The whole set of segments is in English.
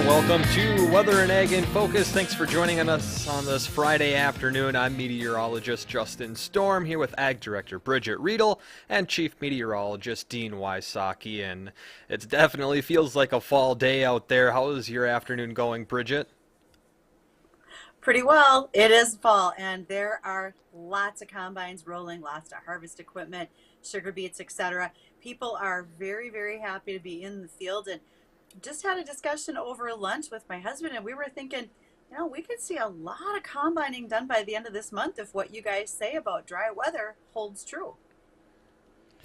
welcome to Weather and Ag in Focus. Thanks for joining us on this Friday afternoon. I'm meteorologist Justin Storm here with Ag Director Bridget Riedel and Chief Meteorologist Dean Wysocki. And it definitely feels like a fall day out there. How is your afternoon going, Bridget? Pretty well. It is fall, and there are lots of combines rolling, lots of harvest equipment, sugar beets, etc. People are very, very happy to be in the field, and just had a discussion over lunch with my husband, and we were thinking, we could see a lot of combining done by the end of this month if what you guys say about dry weather holds true.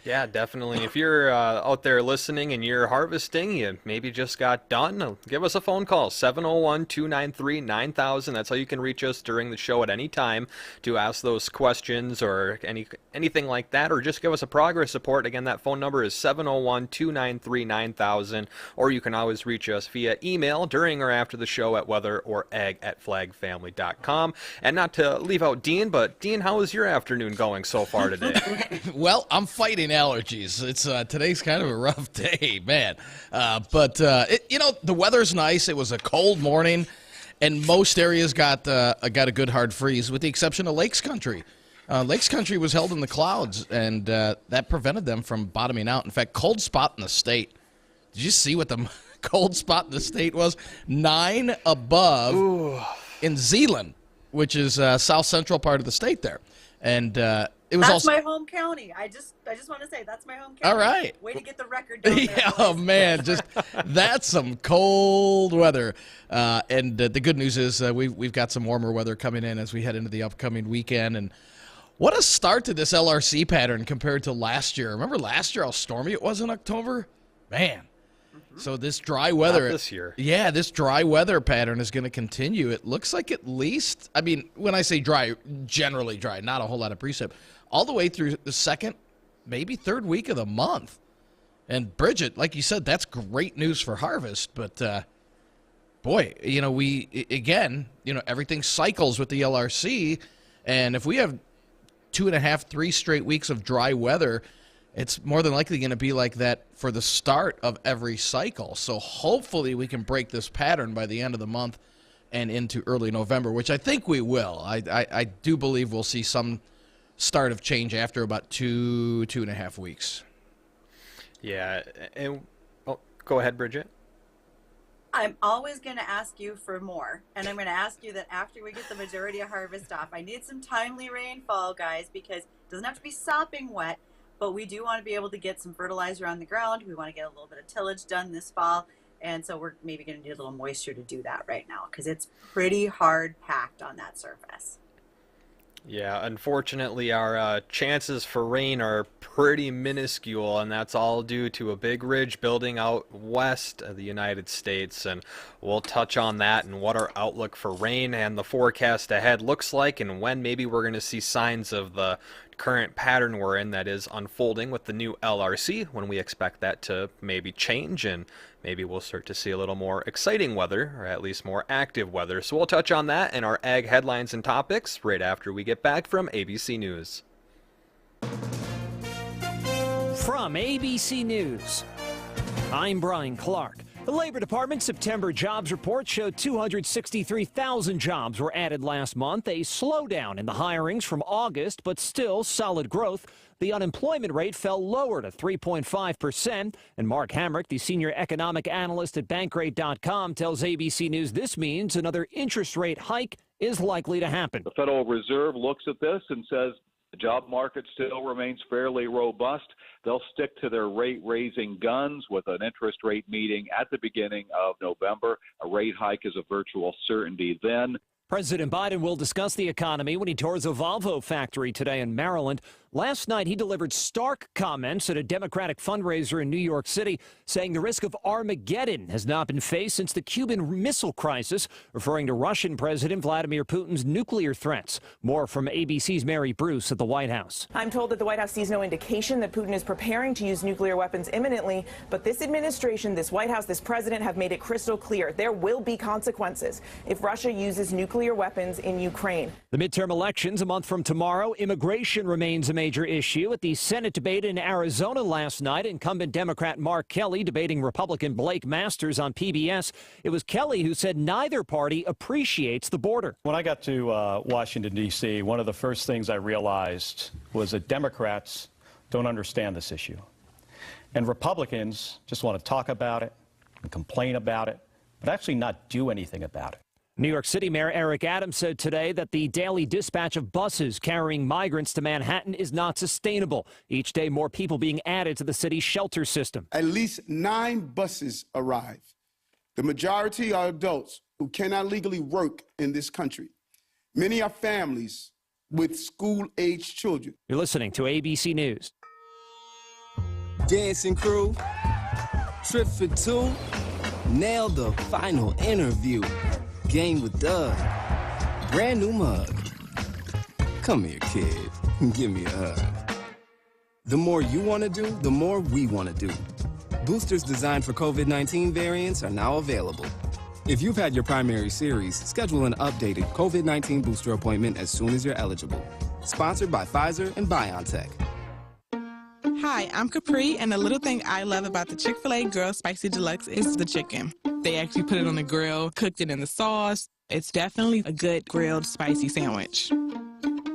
Yeah, definitely. If you're out there listening and you're harvesting, you maybe just got done, give us a phone call, 701-293-9000. That's how you can reach us during the show at any time to ask those questions or anything like that, or just give us a progress report. Again, that phone number is 701-293-9000, or you can always reach us via email during or after the show at weather.or ag@flagfamily.com. And not to leave out Dean, but Dean, how is your afternoon going so far today? Well, I'm fighting allergies. It's today's kind of a rough day, man. But the weather's nice. It was a cold morning, and most areas got a good hard freeze, with the exception of Lakes Country. Lakes Country was held in the clouds, and that prevented them from bottoming out. In fact, cold spot in the state. Did you see what the cold spot in the state was? 9 above in Zeeland, which is south central part of the state there, and it was that's my home county. I just want to say that's my home county. All right. Way to get the record down there. Yeah, oh man, that's some cold weather. And the good news is we've got some warmer weather coming in as we head into the upcoming weekend. And what a start to this LRC pattern compared to last year. Remember last year how stormy it was in October? Man. So this dry weather Not this year. Yeah, this dry weather pattern is going to continue. It looks like at least, I mean, when I say dry, generally dry, not a whole lot of precip, all the way through the second, maybe third week of the month. And Bridget, like you said, that's great news for harvest. But boy, everything cycles with the LRC, and if we have 2.5, 3 straight weeks of dry weather, it's more than likely going to be like that for the start of every cycle. So hopefully we can break this pattern by the end of the month and into early November, which I think we will. I do believe we'll see some start of change after about 2.5 weeks. Yeah, and go ahead, Bridget. I'm always going to ask you for more, and I'm going to ask you that after we get the majority of harvest off. I need some timely rainfall, guys, because it doesn't have to be sopping wet, but we do want to be able to get some fertilizer on the ground. We want to get a little bit of tillage done this fall, and so we're maybe going to need a little moisture to do that right now because it's pretty hard packed on that surface. Yeah, unfortunately, our chances for rain are pretty minuscule, and that's all due to a big ridge building out west of the United States. And we'll touch on that and what our outlook for rain and the forecast ahead looks like, and when maybe we're going to see signs of the current pattern we're in that is unfolding with the new LRC, when we expect that to maybe change, and maybe we'll start to see a little more exciting weather, or at least more active weather. So we'll touch on that and our ag headlines and topics right after we get back from ABC News. From ABC News, I'm Brian Clark. The Labor Department's September jobs report showed 263,000 jobs were added last month, a slowdown in the hirings from August, but still solid growth. The unemployment rate fell lower to 3.5%, and Mark Hamrick, the senior economic analyst at Bankrate.com, tells ABC News this means another interest rate hike is likely to happen. The Federal Reserve looks at this and says the job market still remains fairly robust. They'll stick to their rate-raising guns with an interest rate meeting at the beginning of November. A rate hike is a virtual certainty then. President Biden will discuss the economy when he tours a Volvo factory today in Maryland. Last night, he delivered stark comments at a Democratic fundraiser in New York City, saying the risk of Armageddon has not been faced since the Cuban Missile Crisis, referring to Russian President Vladimir Putin's nuclear threats. More from ABC's Mary Bruce at the White House. I'm told that the White House sees no indication that Putin is preparing to use nuclear weapons imminently, but this administration, this White House, this president have made it crystal clear there will be consequences if Russia uses nuclear nuclear weapons in Ukraine. The midterm elections a month from tomorrow. Immigration remains a major issue. At the Senate debate in Arizona last night, incumbent Democrat Mark Kelly debating Republican Blake Masters on PBS. It was Kelly who said neither party appreciates the border. When I got to Washington, D.C., one of the first things I realized was that Democrats don't understand this issue. And Republicans just want to talk about it and complain about it, but actually not do anything about it. New York City Mayor Eric Adams said today that the daily dispatch of buses carrying migrants to Manhattan is not sustainable. Each day, more people being added to the city's shelter system. At least 9 buses arrive. The majority are adults who cannot legally work in this country. Many are families with school-aged children. You're listening to ABC News. Dancing crew, trip for 2, nailed the final interview. Game with Doug, brand new mug. Come here, kid, give me a hug. The more you want to do, the more we want to do. Boosters designed for COVID-19 variants are now available. If you've had your primary series, schedule an updated COVID-19 booster appointment as soon as you're eligible. Sponsored by Pfizer and BioNTech. Hi, I'm Capri, and the little thing I love about the Chick-fil-A Grilled Spicy Deluxe is the chicken. They actually put it on the grill, cooked it in the sauce. It's definitely a good grilled spicy sandwich.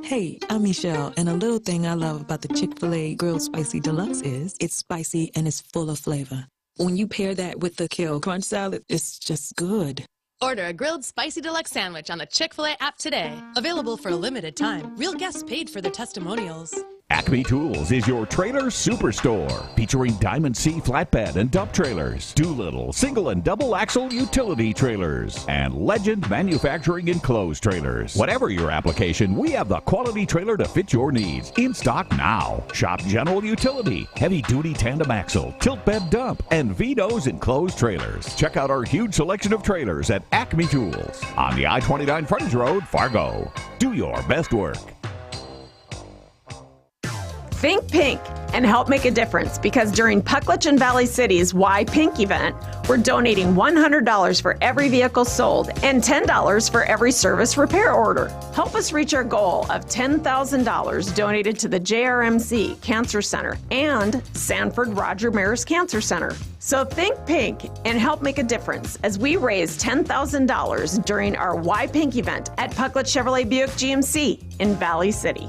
Hey, I'm Michelle, and a little thing I love about the Chick-fil-A Grilled Spicy Deluxe is it's spicy and it's full of flavor. When you pair that with the Kale Crunch salad, it's just good. Order a grilled spicy deluxe sandwich on the Chick-fil-A app today. Available for a limited time. Real guests paid for the testimonials. Acme Tools is your trailer superstore, featuring Diamond C flatbed and dump trailers, Doolittle single and double axle utility trailers, and Legend manufacturing enclosed trailers. Whatever your application, we have the quality trailer to fit your needs. In stock now. Shop General Utility, heavy duty tandem axle, tilt bed dump, and Vito's enclosed trailers. Check out our huge selection of trailers at Acme Tools on the I-29 frontage road, Fargo. Do your best work. Think pink and help make a difference, because during Puckledge and Valley City's Why Pink event, we're donating $100 for every vehicle sold and $10 for every service repair order. Help us reach our goal of $10,000 donated to the JRMC Cancer Center and Sanford Roger Maris Cancer Center. So think pink and help make a difference as we raise $10,000 during our Why Pink event at Puckledge Chevrolet Buick GMC in Valley City.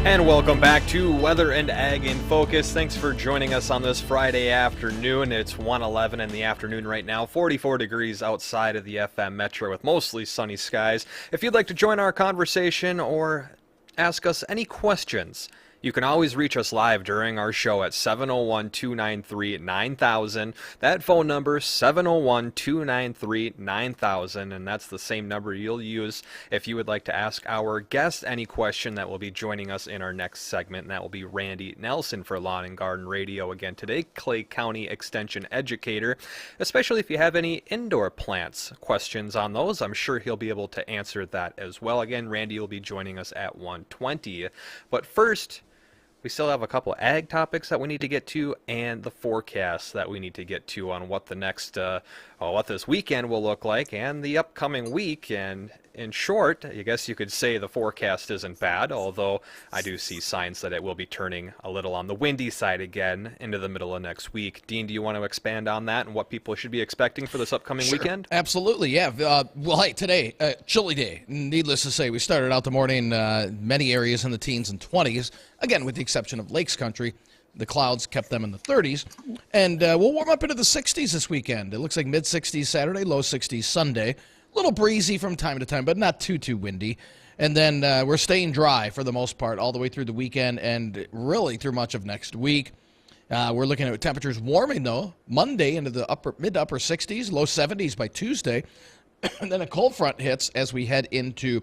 And welcome back to Weather and Ag in Focus. Thanks for joining us on this Friday afternoon. It's 1:11 in the afternoon right now, 44 degrees outside of the FM metro with mostly sunny skies. If you'd like to join our conversation or ask us any questions, you can always reach us live during our show at 701-293-9000. That phone number, 701-293-9000, and that's the same number you'll use if you would like to ask our guest any question that will be joining us in our next segment, and that will be Randy Nelson for Lawn and Garden Radio again today, Clay County Extension Educator, especially if you have any indoor plants questions on those. I'm sure he'll be able to answer that as well. Again, Randy will be joining us at 1:20. But first, we still have a couple ag topics that we need to get to, and the forecast that we need to get to on what the next, what this weekend will look like, and the upcoming week. And in short, I guess you could say the forecast isn't bad, although I do see signs that it will be turning a little on the windy side again into the middle of next week. Dean, do you want to expand on that and what people should be expecting for this upcoming weekend? Absolutely, yeah. Well, hey, today, chilly day. Needless to say, we started out the morning, many areas in the teens and 20s, again, with the exception of Lakes Country. The clouds kept them in the 30s. And we'll warm up into the 60s this weekend. It looks like mid-60s Saturday, low 60s Sunday. A little breezy from time to time, but not too windy. And then we're staying dry for the most part all the way through the weekend and really through much of next week. We're looking at temperatures warming, though, Monday into the mid to upper 60s, low 70s by Tuesday. And then a cold front hits as we head into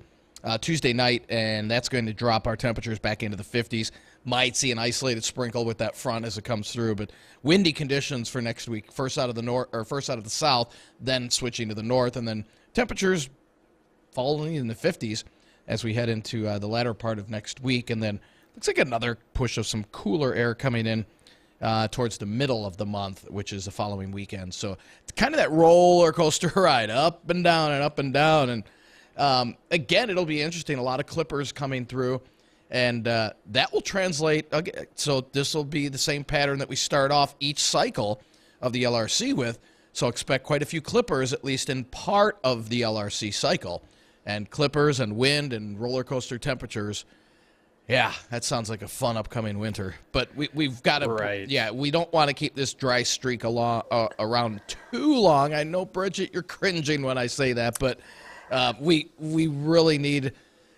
Tuesday night, and that's going to drop our temperatures back into the 50s. Might see an isolated sprinkle with that front as it comes through, but windy conditions for next week. First out of the north, or first out of the south, then switching to the north, and then temperatures falling in the 50s as we head into the latter part of next week. And then looks like another push of some cooler air coming in towards the middle of the month, which is the following weekend. So it's kind of that roller coaster ride, up and down and up and down. And again, it'll be interesting. A lot of clippers coming through, and that will translate. So this will be the same pattern that we start off each cycle of the LRC with. So expect quite a few clippers, at least in part of the LRC cycle. And clippers and wind and roller coaster temperatures. Yeah, that sounds like a fun upcoming winter. But we've got to, Right. yeah, we don't want to keep this dry streak around too long. I know, Bridget, you're cringing when I say that, but we really need,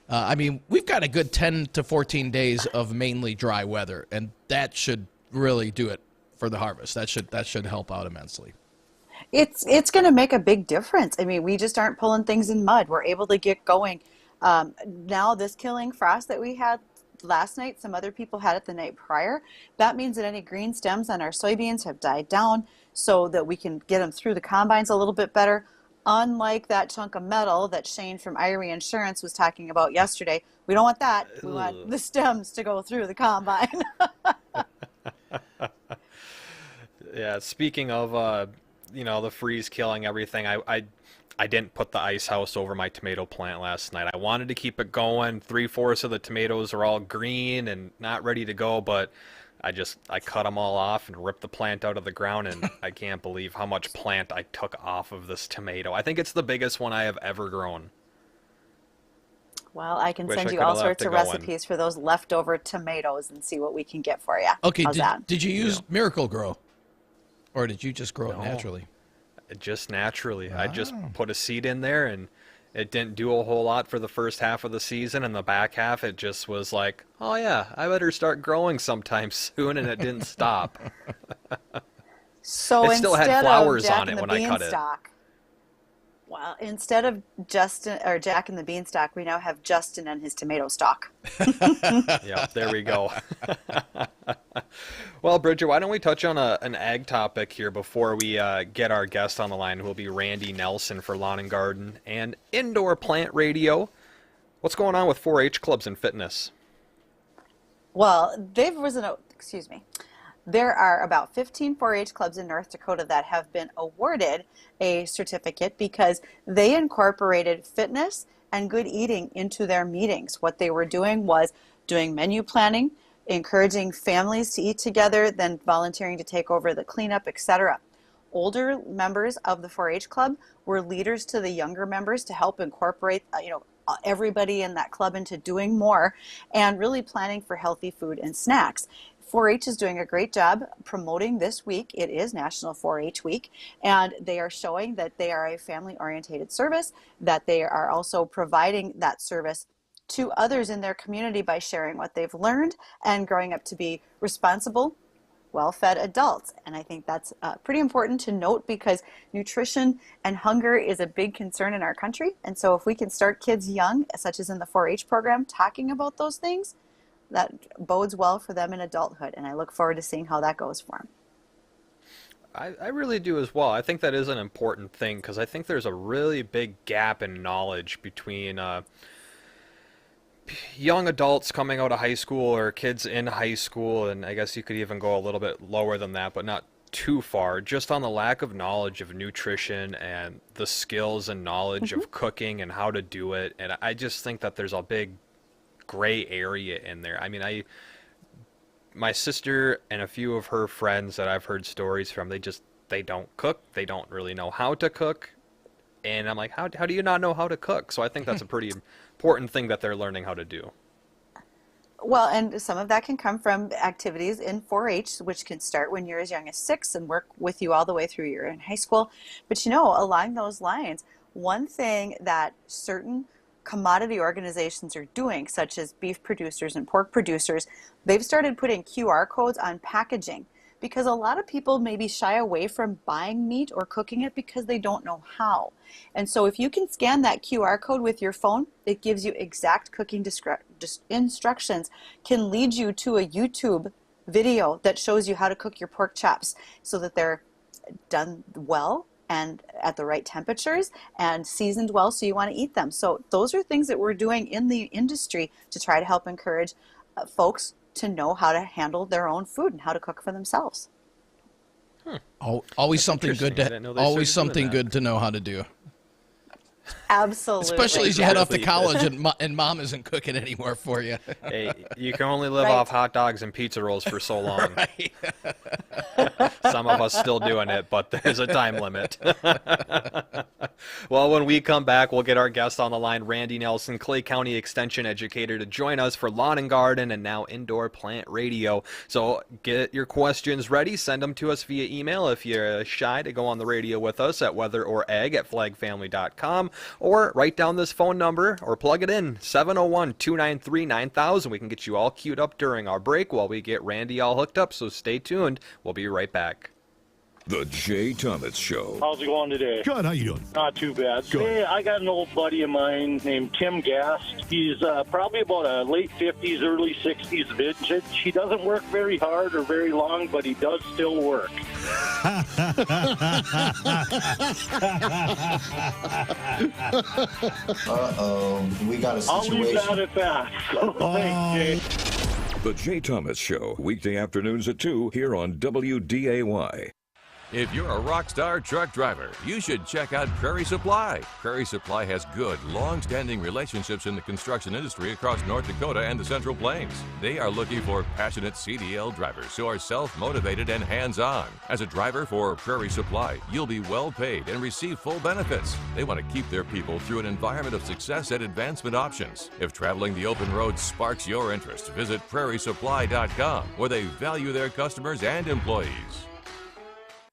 I mean, we've got a good 10 to 14 days of mainly dry weather, and that should really do it for the harvest. That should help out immensely. It's going to make a big difference. I mean, we just aren't pulling things in mud. We're able to get going. Now this killing frost that we had last night, some other people had it the night prior. That means that any green stems on our soybeans have died down so that we can get them through the combines a little bit better. Unlike that chunk of metal that Shane from IRE Insurance was talking about yesterday, we don't want that. We want the stems to go through the combine. Yeah, speaking of, the freeze killing everything, I didn't put the ice house over my tomato plant last night. I wanted to keep it going. 3/4 of the tomatoes are all green and not ready to go, but I cut them all off and ripped the plant out of the ground, and I can't believe how much plant I took off of this tomato. I think it's the biggest one I have ever grown. Well, I can Wish send I you coulda all left sorts it of going. recipes for those leftover tomatoes and see what we can get for you. Okay, How's that? did you use Miracle Grow? Or did you just grow it No. naturally? Just naturally. I just Oh. put a seed in there, and it didn't do a whole lot for the first half of the season, and the back half it just was like, oh yeah, I better start growing sometime soon, and it didn't stop. So It still had instead flowers of Jack on it and the when I cut it. Beanstalk, well, instead of Jack and the Beanstalk, we now have Justin and his tomato stalk. Yeah, there we go. Well, Bridget, why don't we touch on an ag topic here before we get our guest on the line, who will be Randy Nelson for Lawn and Garden and Indoor Plant Radio. What's going on with 4-H clubs and fitness? Well, there are about 15 4-H clubs in North Dakota that have been awarded a certificate because they incorporated fitness and good eating into their meetings. What they were doing was doing menu planning, encouraging families to eat together, then volunteering to take over the cleanup, etc. Older members of the 4-H club were leaders to the younger members to help incorporate, everybody in that club into doing more and really planning for healthy food and snacks. 4-H is doing a great job promoting this week. It is National 4-H Week, and they are showing that they are a family-oriented service, that they are also providing that service to others in their community by sharing what they've learned and growing up to be responsible, well-fed adults. And I think that's pretty important to note because nutrition and hunger is a big concern in our country. And so if we can start kids young, such as in the 4-H program, talking about those things, that bodes well for them in adulthood. And I look forward to seeing how that goes for them. I really do as well. I think that is an important thing because I think there's a really big gap in knowledge between young adults coming out of high school or kids in high school, and I guess you could even go a little bit lower than that, but not too far, just on the lack of knowledge of nutrition and the skills and knowledge of cooking and how to do it. And I just think that there's a big gray area in there. I mean, my sister and a few of her friends that I've heard stories from, they don't cook. They don't really know how to cook. And I'm like, how do you not know how to cook? So I think that's a pretty important thing that they're learning how to do. Well, and some of that can come from activities in 4-H, which can start when you're as young as 6 and work with you all the way through you're in high school. But along those lines, one thing that certain commodity organizations are doing, such as beef producers and pork producers, they've started putting QR codes on packaging because a lot of people maybe shy away from buying meat or cooking it because they don't know how. And so if you can scan that QR code with your phone, it gives you exact cooking instructions, can lead you to a YouTube video that shows you how to cook your pork chops so that they're done well and at the right temperatures and seasoned well, so you want to eat them. So those are things that we're doing in the industry to try to help encourage folks to know how to handle their own food and how to cook for themselves. Always something good to know how to do. Absolutely. Especially as you head off to college and mom isn't cooking anymore for you. Hey, you can only live Right. off hot dogs and pizza rolls for so long. Right. Some of us still doing it, but there's a time limit. Well, when we come back, we'll get our guest on the line, Randy Nelson, Clay County Extension Educator, to join us for Lawn and Garden and now Indoor Plant Radio. So get your questions ready. Send them to us via email if you're shy to go on the radio with us at weatheroregg@flagfamily.com, or write down this phone number or plug it in, 701-293-9000. We can get you all queued up during our break while we get Randy all hooked up, so stay tuned. We'll be right back. The Jay Thomas Show. How's it going today? Good. How you doing? Not too bad. Good. Hey, I got an old buddy of mine named Tim Gast. He's probably about a late 50s, early 60s vintage. He doesn't work very hard or very long, but he does still work. Uh-oh. We got a situation. I'll leave that at that. So, thanks, Jay. The Jay Thomas Show, weekday afternoons at 2 here on WDAY. If you're a rock star truck driver, you should check out Prairie Supply. Prairie Supply has good, long-standing relationships in the construction industry across North Dakota and the Central Plains. They are looking for passionate CDL drivers who are self-motivated and hands-on. As a driver for Prairie Supply, you'll be well paid and receive full benefits. They want to keep their people through an environment of success and advancement options. If traveling the open road sparks your interest, visit prairiesupply.com, where they value their customers and employees.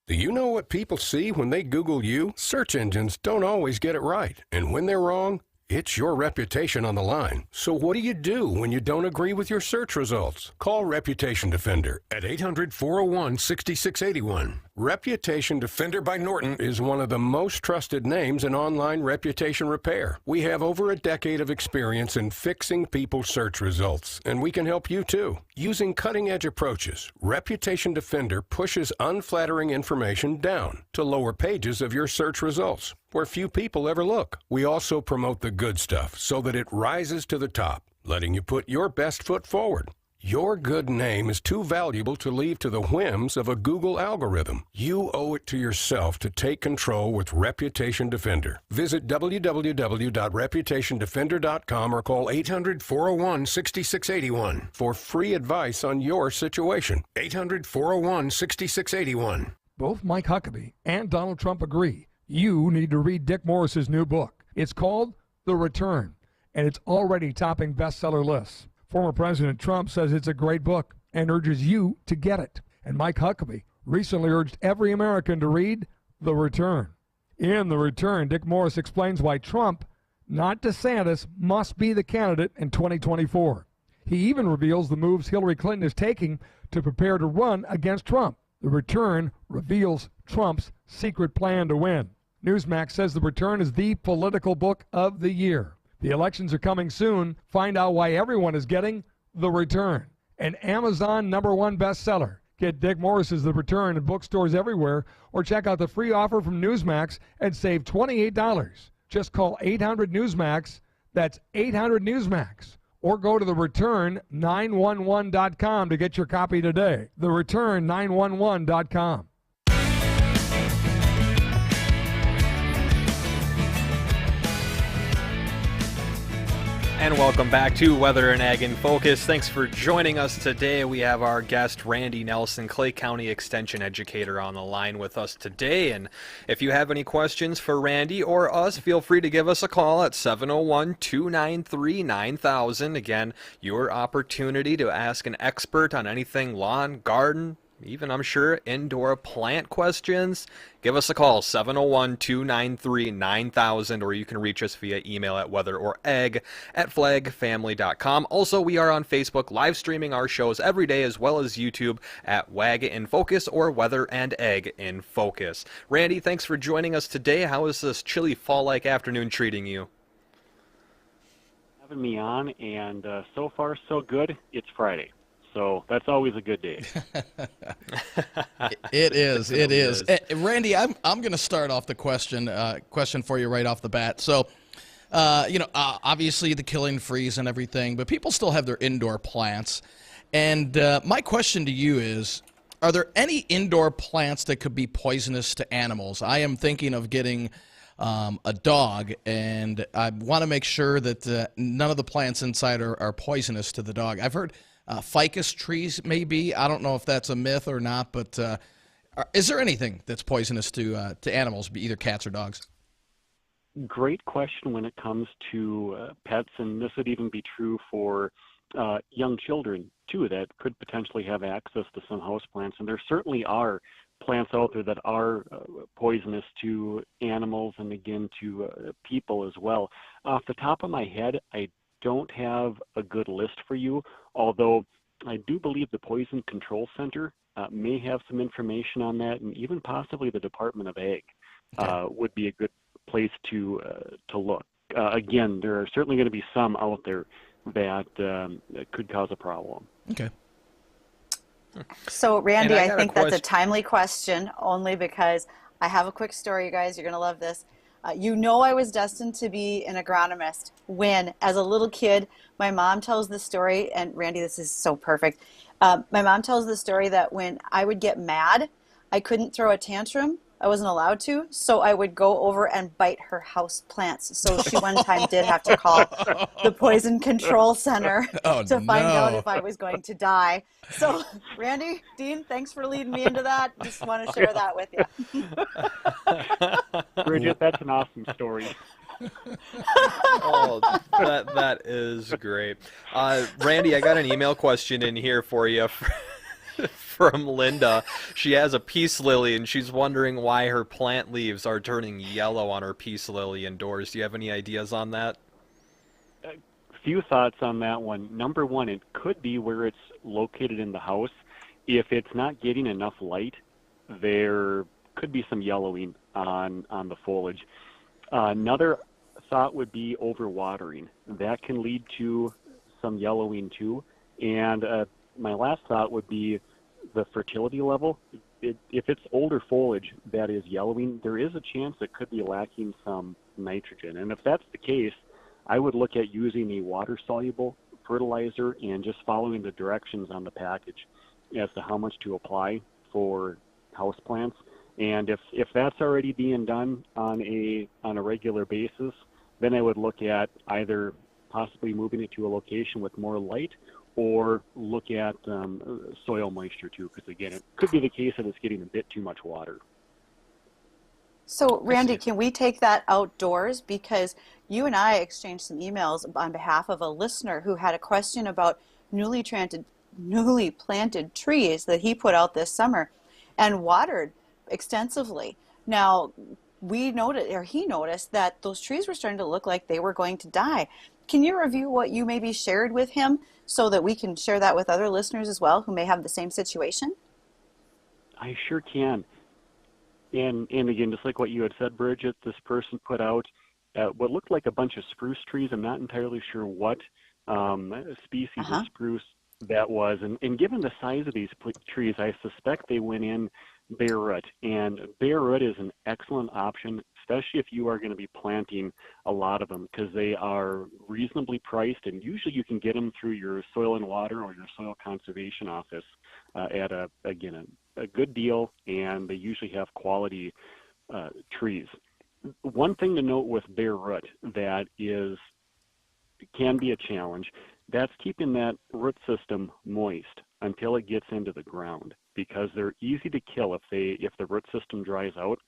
Do you know what people see when they Google you? Search engines don't always get it right. And when they're wrong, it's your reputation on the line. So what do you do when you don't agree with your search results? Call Reputation Defender at 800-401-6681. Reputation Defender by Norton is one of the most trusted names in online reputation repair. We have over a decade of experience in fixing people's search results, and we can help you too. Using cutting-edge approaches, Reputation Defender pushes unflattering information down to lower pages of your search results, where few people ever look. We also promote the good stuff so that it rises to the top, letting you put your best foot forward. Your good name is too valuable to leave to the whims of a Google algorithm. You owe it to yourself to take control with Reputation Defender. Visit www.reputationdefender.com or call 800-401-6681 for free advice on your situation. 800-401-6681. Both Mike Huckabee and Donald Trump agree you need to read Dick Morris's new book. It's called The Return, and it's already topping bestseller lists. Former President Trump says it's a great book and urges you to get it. And Mike Huckabee recently urged every American to read The Return. In The Return, Dick Morris explains why Trump, not DeSantis, must be the candidate in 2024. He even reveals the moves Hillary Clinton is taking to prepare to run against Trump. The Return reveals Trump's secret plan to win. Newsmax says The Return is the political book of the year. The elections are coming soon. Find out why everyone is getting The Return, an Amazon #1 bestseller. Get Dick Morris's The Return in bookstores everywhere, or check out the free offer from Newsmax and save $28. Just call 800-NEWSMAX. That's 800-NEWSMAX. Or go to thereturn911.com to get your copy today. Thereturn911.com. And welcome back to Weather and Ag in Focus. Thanks for joining us today. We have our guest, Randy Nelson, Clay County Extension Educator, on the line with us today. And if you have any questions for Randy or us, feel free to give us a call at 701-293-9000. Again, your opportunity to ask an expert on anything lawn, garden, even, I'm sure, indoor plant questions. Give us a call, 701-293-9000, or you can reach us via email at weatheroregg@flagfamily.com. Also, we are on Facebook, live streaming our shows every day, as well as YouTube at WAG In Focus or Weather and Egg in Focus. Randy, thanks for joining us today. How is this chilly fall-like afternoon treating you? Having me on, and so far so good. It's Friday. So that's always a good day. It is. It really is. Randy, I'm going to start off the question for you right off the bat. So, obviously the killing freeze and everything, but people still have their indoor plants. And my question to you is, are there any indoor plants that could be poisonous to animals? I am thinking of getting a dog, and I want to make sure that none of the plants inside are poisonous to the dog. I've heard ficus trees may be. I don't know if that's a myth or not, but is there anything that's poisonous to animals, either cats or dogs? Great question when it comes to pets, and this would even be true for young children too that could potentially have access to some houseplants. And there certainly are plants out there that are poisonous to animals and again to people as well. Off the top of my head, I don't have a good list for you, although I do believe the Poison Control Center may have some information on that, and even possibly the Department of Ag would be a good place to look. Again, there are certainly going to be some out there that could cause a problem. Okay. So, Randy, I think that's a question. timely question only because I have a quick story, you guys. You're going to love this. I was destined to be an agronomist when, as a little kid, my mom tells the story, and Randy, this is so perfect. My mom tells the story that when I would get mad, I couldn't throw a tantrum. I wasn't allowed to, so I would go over and bite her house plants. So she one time did have to call the Poison Control Center to find out if I was going to die. So, Randy, Dean, thanks for leading me into that. Just want to share that with you. Bridget, that's an awesome story. Oh, that is great. Randy, I got an email question in here for you from Linda. She has a peace lily, and she's wondering why her plant leaves are turning yellow on her peace lily indoors. Do you have any ideas on that? A few thoughts on that one. Number one, it could be where it's located in the house. If it's not getting enough light, there could be some yellowing on the foliage. Another thought would be overwatering. That can lead to some yellowing too. And my last thought would be the fertility level. If it's older foliage that is yellowing, there is a chance it could be lacking some nitrogen. And if that's the case, I would look at using a water-soluble fertilizer and just following the directions on the package as to how much to apply for houseplants. And if that's already being done on a regular basis, then I would look at either possibly moving it to a location with more light or look at soil moisture too, because again, it could be the case that it's getting a bit too much water. So, Randy, can we take that outdoors? Because you and I exchanged some emails on behalf of a listener who had a question about newly planted trees that he put out this summer and watered extensively. Now, he noticed that those trees were starting to look like they were going to die. Can you review what you maybe shared with him so that we can share that with other listeners as well who may have the same situation? I sure can. And again, just like what you had said, Bridget, this person put out what looked like a bunch of spruce trees. I'm not entirely sure what species of spruce that was. And given the size of these trees, I suspect they went in bare root. And bare root is an excellent option, especially if you are going to be planting a lot of them, because they are reasonably priced, and usually you can get them through your soil and water or your soil conservation office at a good deal, and they usually have quality trees. One thing to note with bare root that can be a challenge, that's keeping that root system moist until it gets into the ground, because they're easy to kill if the root system dries out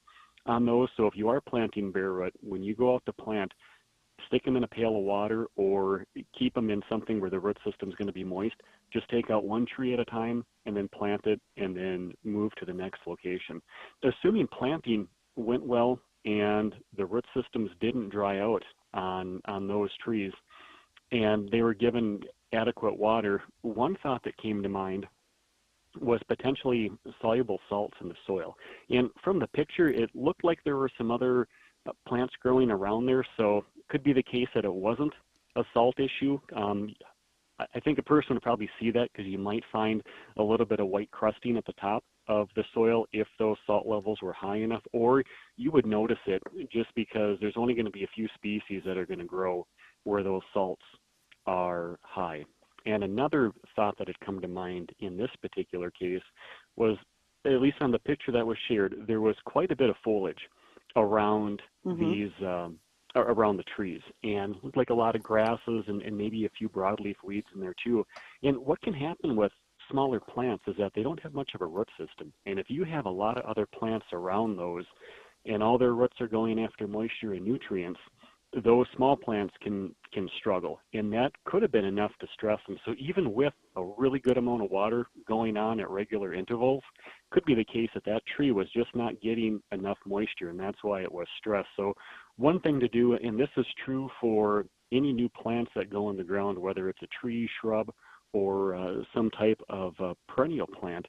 on those. So if you are planting bare root, when you go out to plant, stick them in a pail of water or keep them in something where the root system is going to be moist. Just take out one tree at a time and then plant it and then move to the next location. Assuming planting went well and the root systems didn't dry out on those trees and they were given adequate water, one thought that came to mind was potentially soluble salts in the soil. And from the picture, it looked like there were some other plants growing around there, so it could be the case that it wasn't a salt issue. I think a person would probably see that because you might find a little bit of white crusting at the top of the soil if those salt levels were high enough, or you would notice it just because there's only going to be a few species that are going to grow where those salts are high. And another thought that had come to mind in this particular case was, at least on the picture that was shared, there was quite a bit of foliage around these around the trees, and looked like a lot of grasses and maybe a few broadleaf weeds in there too. And what can happen with smaller plants is that they don't have much of a root system. And if you have a lot of other plants around those and all their roots are going after moisture and nutrients, those small plants can struggle. And that could have been enough to stress them. So even with a really good amount of water going on at regular intervals, could be the case that that tree was just not getting enough moisture, and that's why it was stressed. So one thing to do, and this is true for any new plants that go in the ground, whether it's a tree, shrub, or some type of perennial plant,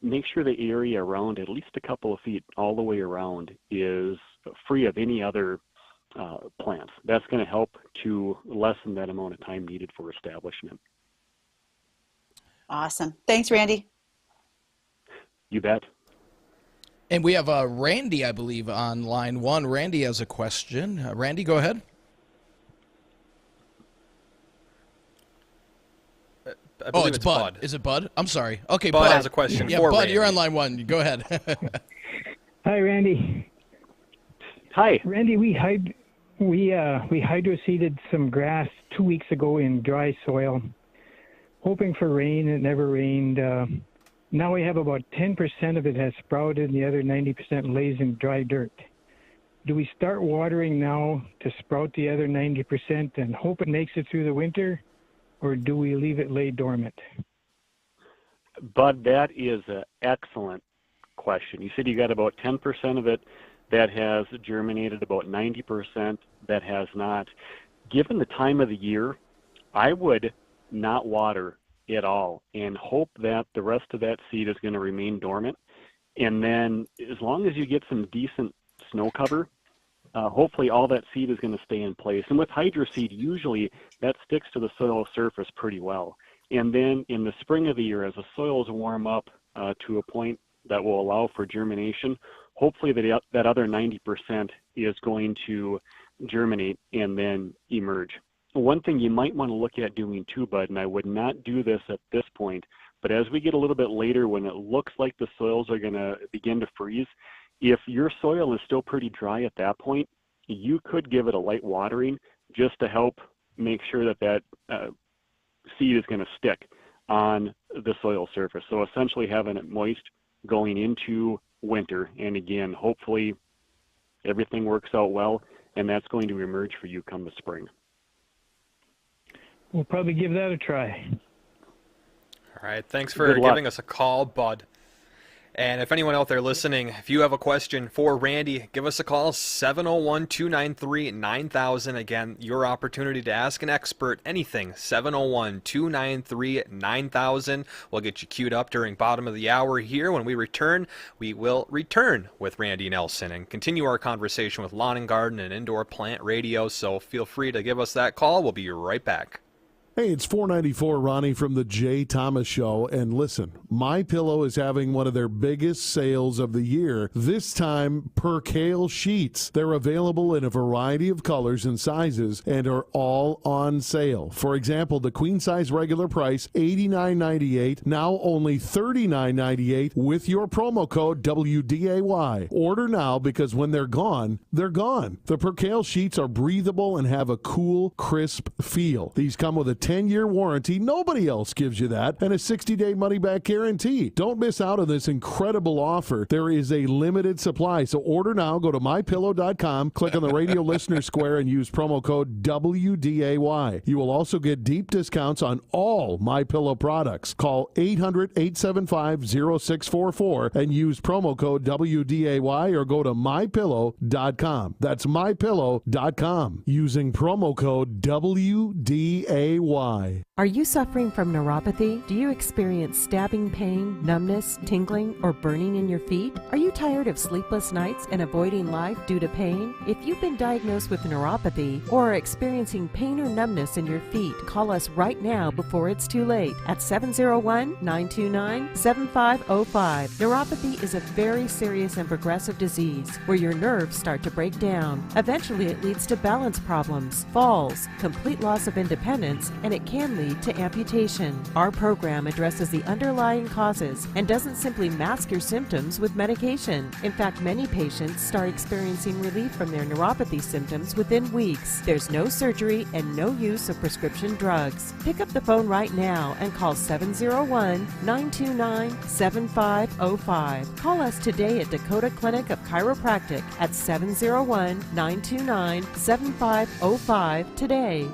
make sure the area around at least a couple of feet all the way around is free of any other plants. That's going to help to lessen that amount of time needed for establishment. Awesome. Thanks, Randy. You bet. And we have Randy, I believe, on line one. Randy has a question. Randy, go ahead. Oh, it's Bud. Is it Bud? I'm sorry. Okay, Bud has a question for Bud, Randy. you're on line one. Go ahead. Hi, Randy. Hi. Randy, we hydro-seeded some grass 2 weeks ago in dry soil, hoping for rain. It never rained. Now we have about 10% of it has sprouted and the other 90% lays in dry dirt. Do we start watering now to sprout the other 90% and hope it makes it through the winter, or do we leave it lay dormant? Bud, that is an excellent question. You said you got about 10% of it that has germinated, about 90% that has not. Given the time of the year, I would not water at all and hope that the rest of that seed is going to remain dormant. And then as long as you get some decent snow cover, hopefully all that seed is going to stay in place. And with hydro seed, usually that sticks to the soil surface pretty well. And then in the spring of the year, as the soils warm up to a point that will allow for germination, hopefully that other 90% is going to germinate and then emerge. One thing you might want to look at doing too, Bud, and I would not do this at this point, but as we get a little bit later when it looks like the soils are going to begin to freeze, if your soil is still pretty dry at that point, you could give it a light watering just to help make sure that seed is going to stick on the soil surface. So essentially having it moist going into winter, and again, hopefully everything works out well, and that's going to emerge for you come the spring. We'll probably give that a try. All right. Thanks for giving us a call, Bud. And if anyone out there listening, if you have a question for Randy, give us a call, 701-293-9000. Again, your opportunity to ask an expert anything, 701-293-9000. We'll get you queued up during bottom of the hour here. When we return, we will return with Randy Nelson and continue our conversation with Lawn and Garden and Indoor Plant Radio. So feel free to give us that call. We'll be right back. Hey, it's 494 Ronnie from the Jay Thomas Show, and listen, MyPillow is having one of their biggest sales of the year, this time percale sheets. They're available in a variety of colors and sizes and are all on sale. For example, the queen size regular price, $89.98, now only $39.98 with your promo code WDAY. Order now because when they're gone, they're gone. The percale sheets are breathable and have a cool, crisp feel. These come with a 10-year warranty. Nobody else gives you that. And a 60-day money-back guarantee. Don't miss out on this incredible offer. There is a limited supply. So order now. Go to MyPillow.com, click on the radio listener square, and use promo code WDAY. You will also get deep discounts on all MyPillow products. Call 800-875-0644 and use promo code WDAY or go to MyPillow.com. That's MyPillow.com. Using promo code WDAY. Are you suffering from neuropathy? Do you experience stabbing pain, numbness, tingling, or burning in your feet? Are you tired of sleepless nights and avoiding life due to pain? If you've been diagnosed with neuropathy or are experiencing pain or numbness in your feet, call us right now before it's too late at 701-929-7505. Neuropathy is a very serious and progressive disease where your nerves start to break down. Eventually, it leads to balance problems, falls, complete loss of independence, and it can lead to amputation. Our program addresses the underlying causes and doesn't simply mask your symptoms with medication. In fact, many patients start experiencing relief from their neuropathy symptoms within weeks. There's no surgery and no use of prescription drugs. Pick up the phone right now and call 701-929-7505. Call us today at Dakota Clinic of Chiropractic at 701-929-7505 today.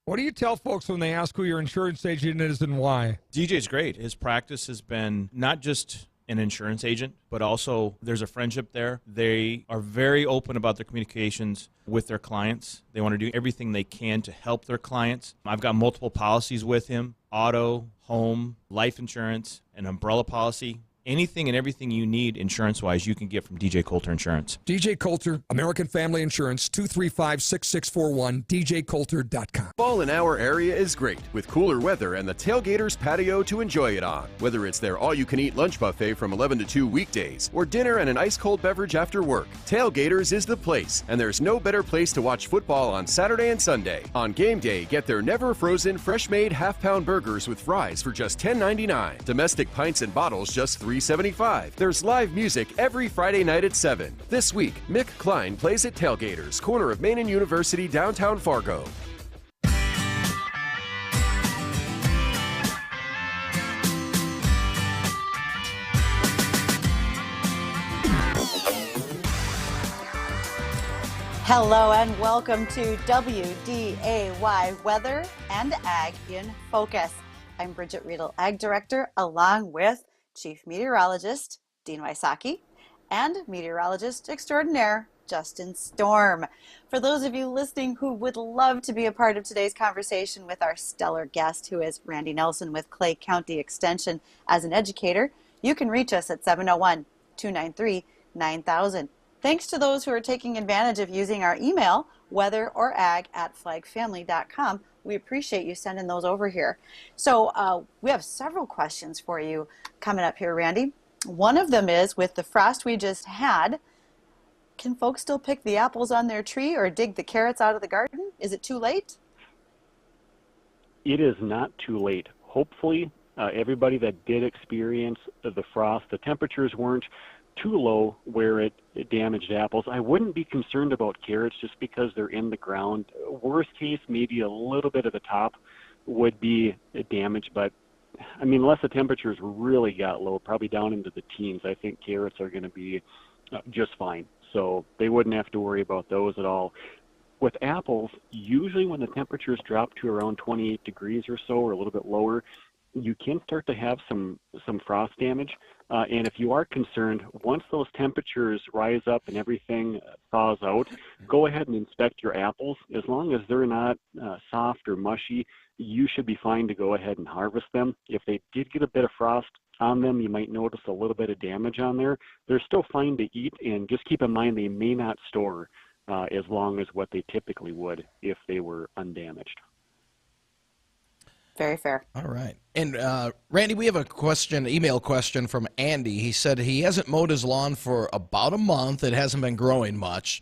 What do you tell folks when they ask who your insurance agent is and why? DJ's great. His practice has been not just an insurance agent, but also there's a friendship there. They are very open about their communications with their clients. They want to do everything they can to help their clients. I've got multiple policies with him: auto, home, life insurance, an umbrella policy. Anything and everything you need insurance-wise, you can get from DJ Coulter Insurance. DJ Coulter, American Family Insurance, 235-6641, djcoulter.com. Fall in our area is great, with cooler weather and the Tailgaters patio to enjoy it on. Whether it's their all-you-can-eat lunch buffet from 11 to 2 weekdays, or dinner and an ice-cold beverage after work, Tailgaters is the place, and there's no better place to watch football on Saturday and Sunday. On game day, get their never-frozen, fresh-made half-pound burgers with fries for just $10.99. Domestic pints and bottles just $3.75. There's live music every Friday night at 7. This week, Mick Klein plays at Tailgaters, corner of Maine and University, downtown Fargo. Hello and welcome to WDAY Weather and Ag in Focus. I'm Bridget Riedel, Ag Director, along with Chief Meteorologist Dean Wysocki and Meteorologist Extraordinaire Justin Storm. For those of you listening who would love to be a part of today's conversation with our stellar guest, who is Randy Nelson with Clay County Extension as an educator, you can reach us at 701-293-9000. Thanks to those who are taking advantage of using our email, weatherorag@flagfamily.com. We appreciate you sending those over here. So we have several questions for you coming up here, Randy. One of them is, with the frost we just had, can folks still pick the apples on their tree or dig the carrots out of the garden? Is it too late? It is not too late. Hopefully, everybody that did experience the frost, the temperatures weren't too low where it damaged apples. I wouldn't be concerned about carrots just because they're in the ground. Worst case, maybe a little bit of the top would be damaged, but I mean, unless the temperatures really got low, probably down into the teens, I think carrots are going to be just fine. So they wouldn't have to worry about those at all. With apples, usually when the temperatures drop to around 28 degrees or so, or a little bit lower, you can start to have some frost damage. And if you are concerned, once those temperatures rise up and everything thaws out, go ahead and inspect your apples. As long as they're not soft or mushy, you should be fine to go ahead and harvest them. If they did get a bit of frost on them, you might notice a little bit of damage on there. They're still fine to eat, and just keep in mind they may not store as long as what they typically would if they were undamaged. Very fair. All right. And Randy, we have a question, email question from Andy. He said he hasn't mowed his lawn for about a month. It hasn't been growing much.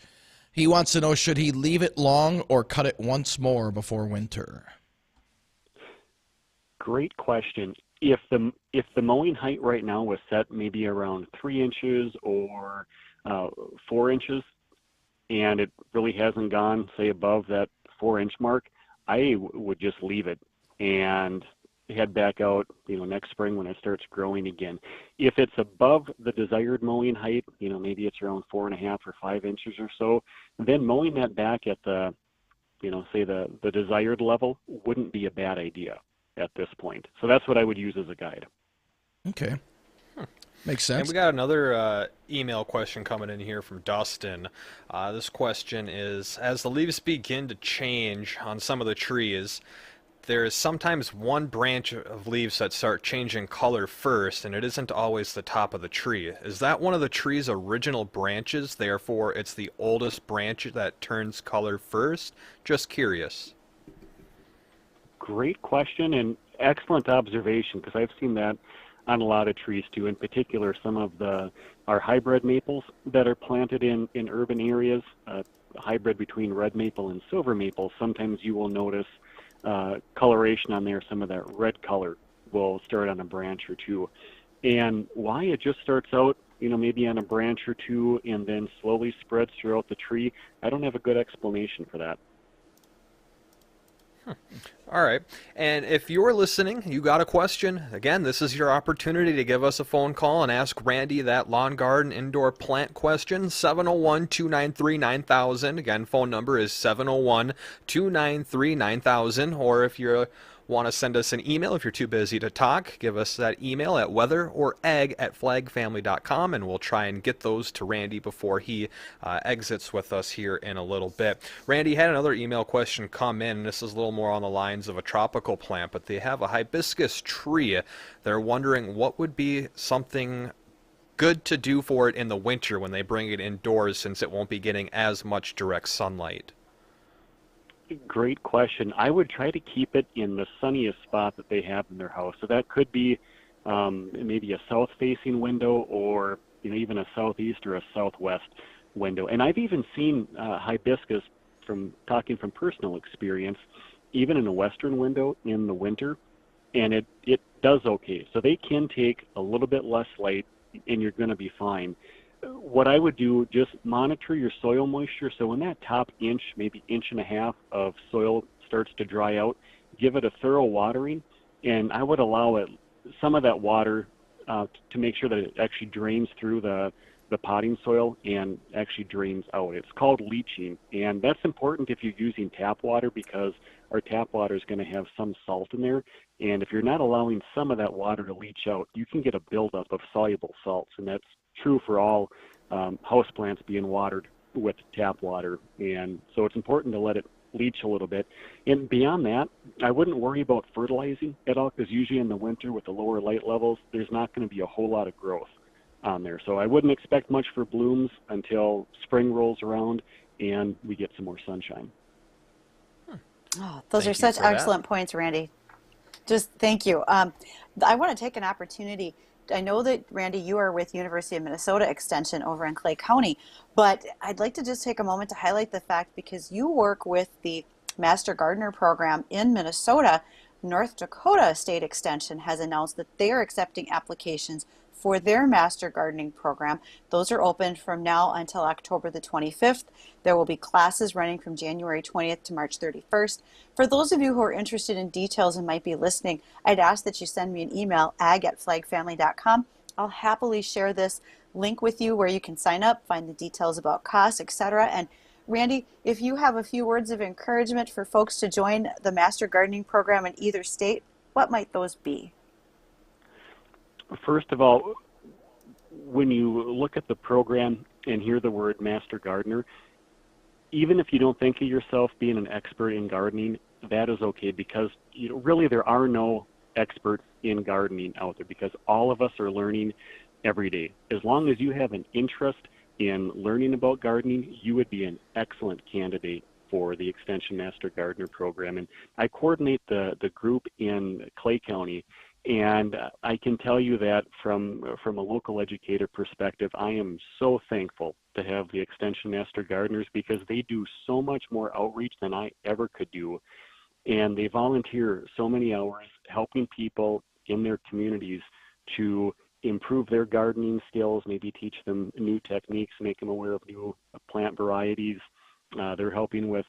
He wants to know, should he leave it long or cut it once more before winter? Great question. If the mowing height right now was set maybe around 3 inches or 4 inches, and it really hasn't gone, say, above that 4-inch mark, I would just leave it and head back out, next spring when it starts growing again. If it's above the desired mowing height, maybe it's around 4.5 or 5 inches or so, then mowing that back at the, say the desired level wouldn't be a bad idea at this point. So that's what I would use as a guide. Okay. Makes sense. And we got another email question coming in here from Dustin. This question is, as the leaves begin to change on some of the trees, there is sometimes one branch of leaves that start changing color first, and it isn't always the top of the tree. Is that one of the tree's original branches, therefore it's the oldest branch that turns color first? Just curious. Great question and excellent observation, because I've seen that on a lot of trees too. In particular, some of our hybrid maples that are planted in urban areas, hybrid between red maple and silver maple. Sometimes you will notice coloration on there. Some of that red color will start on a branch or two. And why it just starts out, maybe on a branch or two and then slowly spreads throughout the tree, I don't have a good explanation for that. All right. And if you're listening, you got a question, again, this is your opportunity to give us a phone call and ask Randy that lawn garden indoor plant question, 701-293-9000. Again, phone number is 701-293-9000. Or if you want to send us an email, if you're too busy to talk, give us that email at weatheroreg@flagfamily.com, and we'll try and get those to Randy before he exits with us here in a little bit. Randy had another email question come in, and this is a little more on the lines of a tropical plant, but they have a hibiscus tree. They're wondering what would be something good to do for it in the winter when they bring it indoors, since it won't be getting as much direct sunlight. Great question. I would try to keep it in the sunniest spot that they have in their house. So that could be maybe a south-facing window, or even a southeast or a southwest window. And I've even seen hibiscus, from talking from personal experience, even in a western window in the winter, and it does okay. So they can take a little bit less light, and you're going to be fine. What I would do, just monitor your soil moisture. So when that top inch, maybe inch and a half of soil starts to dry out, give it a thorough watering, and I would allow it some of that water to make sure that it actually drains through the potting soil and actually drains out. It's called leaching, and that's important if you're using tap water, because our tap water is going to have some salt in there, and if you're not allowing some of that water to leach out, you can get a buildup of soluble salts, and that's true for all houseplants being watered with tap water. And so it's important to let it leach a little bit. And beyond that, I wouldn't worry about fertilizing at all, because usually in the winter with the lower light levels, there's not going to be a whole lot of growth on there. So I wouldn't expect much for blooms until spring rolls around and we get some more sunshine. Oh, those are such excellent points, Randy. Just thank you. I want to take an opportunity. I know that, Randy, you are with University of Minnesota Extension over in Clay County, but I'd like to just take a moment to highlight the fact, because you work with the Master Gardener program in Minnesota, North Dakota State Extension has announced that they are accepting applications for their Master Gardening program. Those are open from now until October the 25th. There will be classes running from January 20th to March 31st. For those of you who are interested in details and might be listening, I'd ask that you send me an email, ag@flagfamily.com. I'll happily share this link with you where you can sign up, find the details about costs, etc. And Randy, if you have a few words of encouragement for folks to join the Master Gardening program in either state, what might those be? First of all, when you look at the program and hear the word Master Gardener, even if you don't think of yourself being an expert in gardening, that is okay, because really there are no experts in gardening out there, because all of us are learning every day. As long as you have an interest in learning about gardening, you would be an excellent candidate for the Extension Master Gardener program. And I coordinate the group in Clay County, and I can tell you that from a local educator perspective, I am so thankful to have the Extension Master Gardeners, because they do so much more outreach than I ever could do. And they volunteer so many hours helping people in their communities to improve their gardening skills, maybe teach them new techniques, make them aware of new plant varieties. They're helping with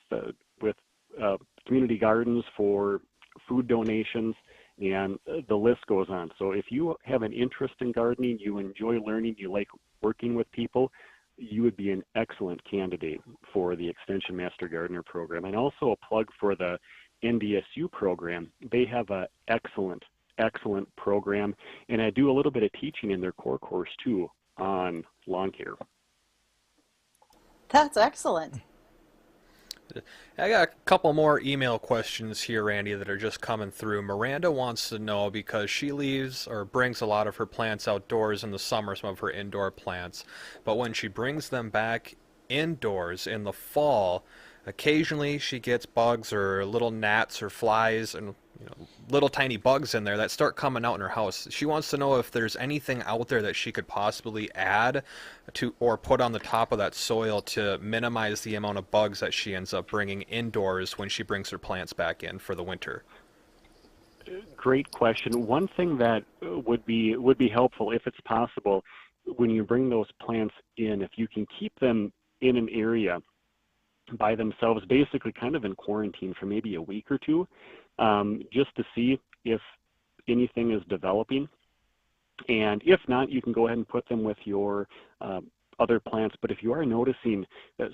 community gardens for food donations, and the list goes on. So if you have an interest in gardening, you enjoy learning, you like working with people, you would be an excellent candidate for the Extension Master Gardener program. And also a plug for the NDSU program. They have an excellent excellent program. And I do a little bit of teaching in their core course too on lawn care. That's excellent. I got a couple more email questions here, Randy, that are just coming through. Miranda wants to know, because she leaves or brings a lot of her plants outdoors in the summer, some of her indoor plants, but when she brings them back indoors in the fall, occasionally she gets bugs or little gnats or flies and little tiny bugs in there that start coming out in her house. She wants to know if there's anything out there that she could possibly add to or put on the top of that soil to minimize the amount of bugs that she ends up bringing indoors when she brings her plants back in for the winter. Great question. One thing that would be helpful, if it's possible, when you bring those plants in, if you can keep them in an area by themselves, basically kind of in quarantine for maybe a week or two, just to see if anything is developing. And if not, you can go ahead and put them with your other plants. But if you are noticing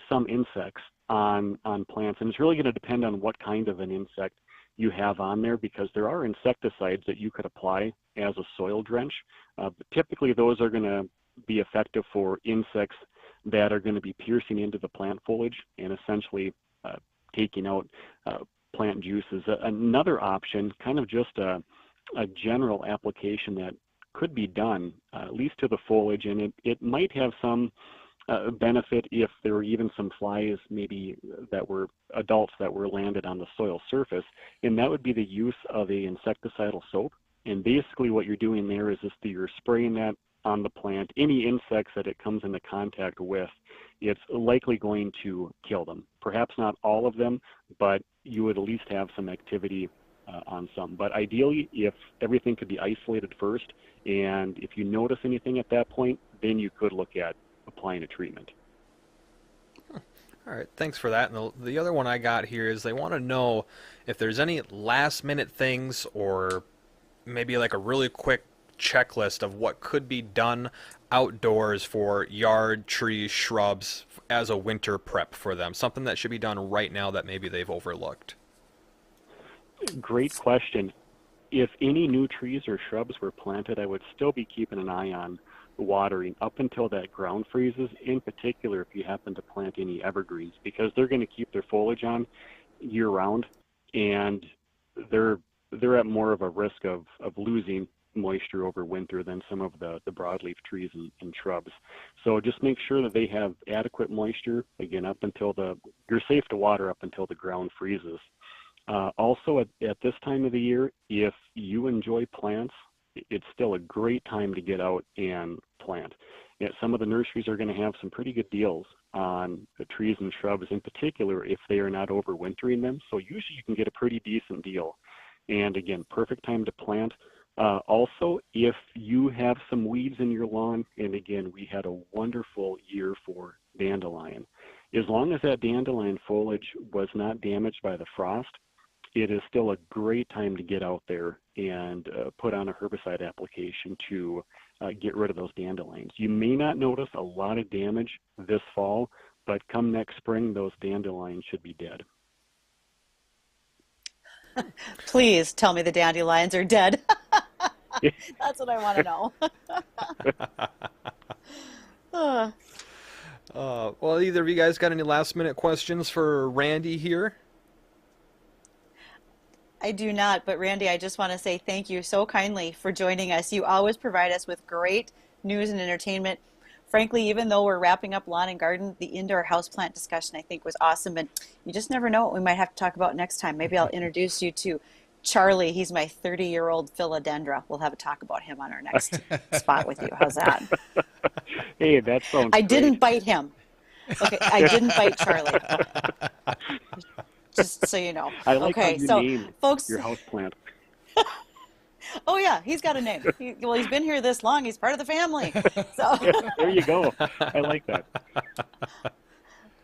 some insects on plants, and it's really going to depend on what kind of an insect you have on there, because there are insecticides that you could apply as a soil drench. But typically those are going to be effective for insects that are going to be piercing into the plant foliage and essentially taking out plant juices. Another option, kind of just a general application that could be done, at least to the foliage, and it might have some benefit if there were even some flies maybe that were adults that were landed on the soil surface, and that would be the use of a insecticidal soap. And basically what you're doing there is just that you're spraying that on the plant. Any insects that it comes into contact with, it's likely going to kill them. Perhaps not all of them, but you would at least have some activity on some. But ideally, if everything could be isolated first, and if you notice anything at that point, then you could look at applying a treatment. All right, thanks for that. And the other one I got here is they want to know if there's any last-minute things or maybe like a really quick checklist of what could be done outdoors for yard, trees, shrubs as a winter prep for them. Something that should be done right now that maybe they've overlooked. Great question. If any new trees or shrubs were planted, I would still be keeping an eye on watering up until that ground freezes, in particular if you happen to plant any evergreens, because they're going to keep their foliage on year-round, and they're at more of a risk of losing moisture over winter than some of the broadleaf trees and shrubs. So just make sure that they have adequate moisture, again, up until you're safe to water up until the ground freezes. Also, at this time of the year, if you enjoy plants, it's still a great time to get out and plant. Some of the nurseries are going to have some pretty good deals on the trees and shrubs, in particular if they are not overwintering them. So usually you can get a pretty decent deal. And again, perfect time to plant. Also, if you have some weeds in your lawn, and again, we had a wonderful year for dandelion. As long as that dandelion foliage was not damaged by the frost, it is still a great time to get out there and put on a herbicide application to get rid of those dandelions. You may not notice a lot of damage this fall, but come next spring, those dandelions should be dead. Please tell me the dandelions are dead. That's what I want to know. Well, either of you guys got any last-minute questions for Randy here? I do not, but Randy, I just want to say thank you so kindly for joining us. You always provide us with great news and entertainment. Frankly, even though we're wrapping up lawn and garden, the indoor houseplant discussion I think was awesome, and you just never know what we might have to talk about next time. Maybe I'll introduce you to Charlie. He's my 30-year-old philodendra. We'll have a talk about him on our next spot with you. How's that? Hey, that sounds I great. didn't bite him. Okay, I didn't bite Charlie. Just so you know. I like okay, how you so name folks, your houseplant. oh yeah, he's got a name. He's been here this long. He's part of the family. So There you go. I like that.